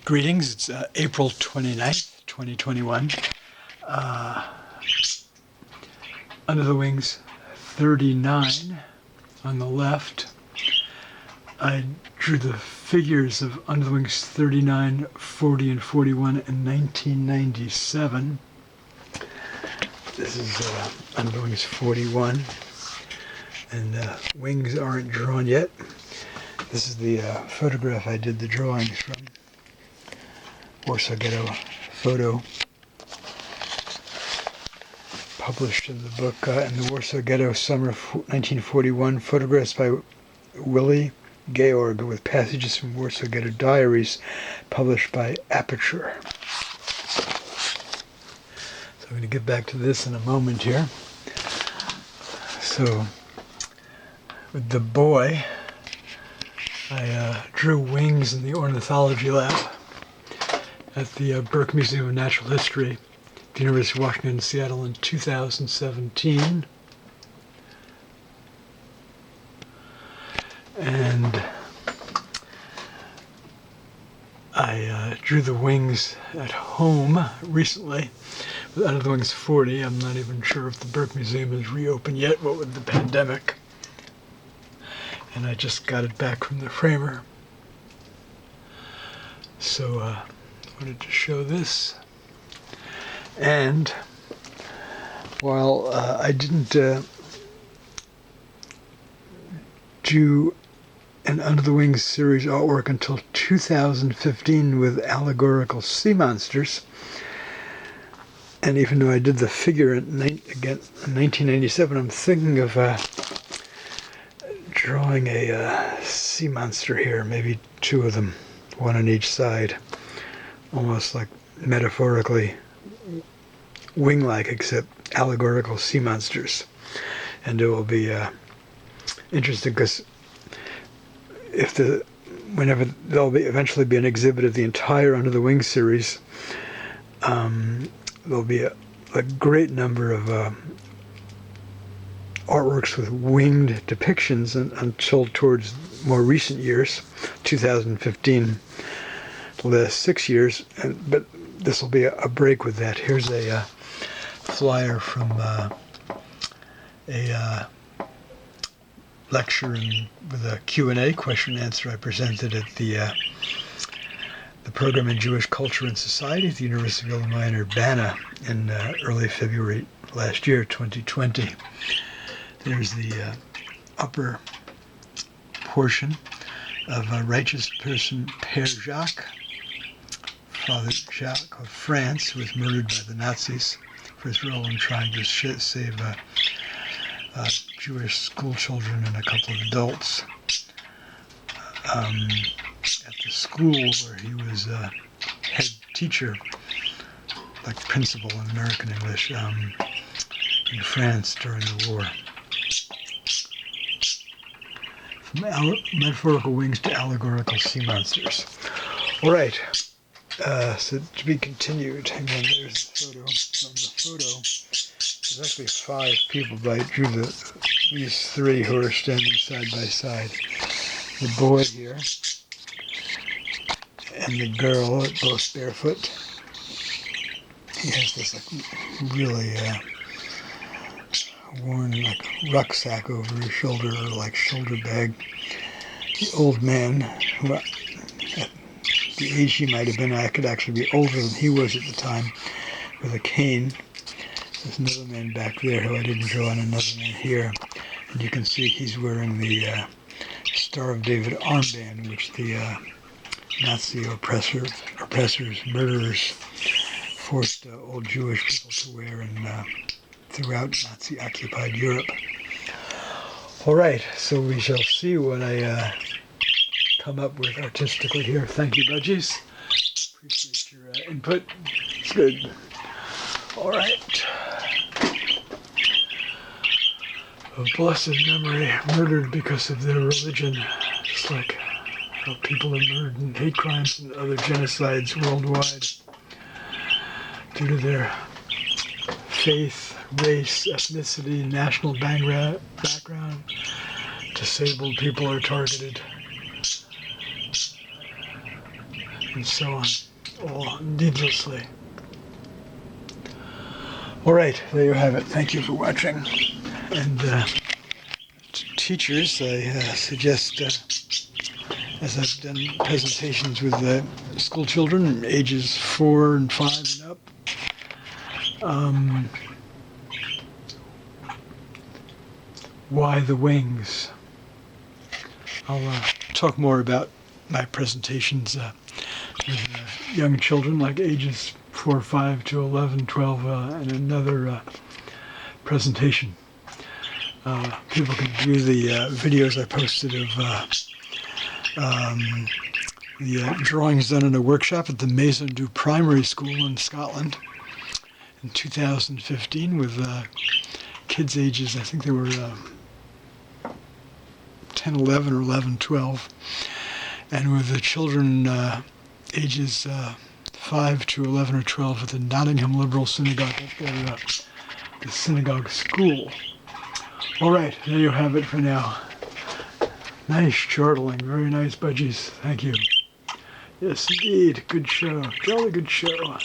Greetings, it's April 29th, 2021. Under the Wings 39 on the left. I drew the figures of Under the Wings 39, 40, and 41 in 1997. This is Under the Wings 41, and wings aren't drawn yet. This is the photograph I did the drawings from. Warsaw Ghetto photo, published in the book in the Warsaw Ghetto, summer of 1941, photographs by Willie Georg with passages from Warsaw Ghetto diaries, published by Aperture. So I'm going to get back to this in a moment here. So, with the boy, I drew wings in the ornithology lab at the Burke Museum of Natural History, at the University of Washington in Seattle in 2017. And I drew the wings at home recently with Under the Wings 40. I'm not even sure if the Burke Museum is reopened yet, what with the pandemic. And I just got it back from the framer. So I wanted to show this. And while I didn't do an Under the Wings series artwork until 2015 with allegorical sea monsters, and even though I did the figure in 1997, I'm thinking of drawing a sea monster here, maybe two of them, one on each side, almost like metaphorically wing-like, except allegorical sea monsters. And it will be interesting because whenever there'll eventually be an exhibit of the entire Under the Wings series, there'll be a great number of artworks with winged depictions until towards more recent years, 2015, the last 6 years. But this will be a break with that. Here's a flyer from a lecture with a Q&A, question and answer, I presented at the program in Jewish Culture and Society at the University of Illinois in Urbana in early February last year, 2020. There's the upper portion of a righteous person, Père Jacques, Father Jacques of France, who was murdered by the Nazis for his role in trying to save Jewish school children and a couple of adults at the school where he was head teacher, like principal in American English, in France during the war. From metaphorical wings to allegorical sea monsters. All right, so to be continued. Again, there's the photo. From the photo, there's actually 5 people, but I drew these 3 who are standing side by side. The boy here, and the girl, both barefoot. He has this really worn rucksack over his shoulder, or like shoulder bag. The old man, who at the age he might have been, I could actually be older than he was at the time, with a cane. There's another man back there who I didn't draw, and another man here. And you can see he's wearing the Star of David armband, which the Nazi oppressors, murderers, forced old Jewish people to wear throughout Nazi-occupied Europe. All right, so we shall see what I come up with artistically here. Thank you, budgies. Appreciate your input. It's good. All right. Of blessed memory, murdered because of their religion, just like how people are murdered in hate crimes and other genocides worldwide due to their faith, race, ethnicity, national background. Disabled people are targeted. and so on, all needlessly. All right, there you have it. Thank you for watching. And teachers, I suggest, as I've done presentations with school children, ages 4 and 5 and up, why the wings? I'll talk more about my presentations with young children, like ages 4, 5 to 11, 12, in another presentation. People can view the videos I posted of the drawings done in a workshop at the Maison du Primary School in Scotland in 2015 with kids ages, I think they were 10, 11, or 11, 12, and with the children ages 5 to 11 or 12 at the Nottingham Liberal Synagogue at the synagogue school. All right, there you have it for now. Nice chortling, very nice budgies. Thank you. Yes, indeed, good show, jolly good show.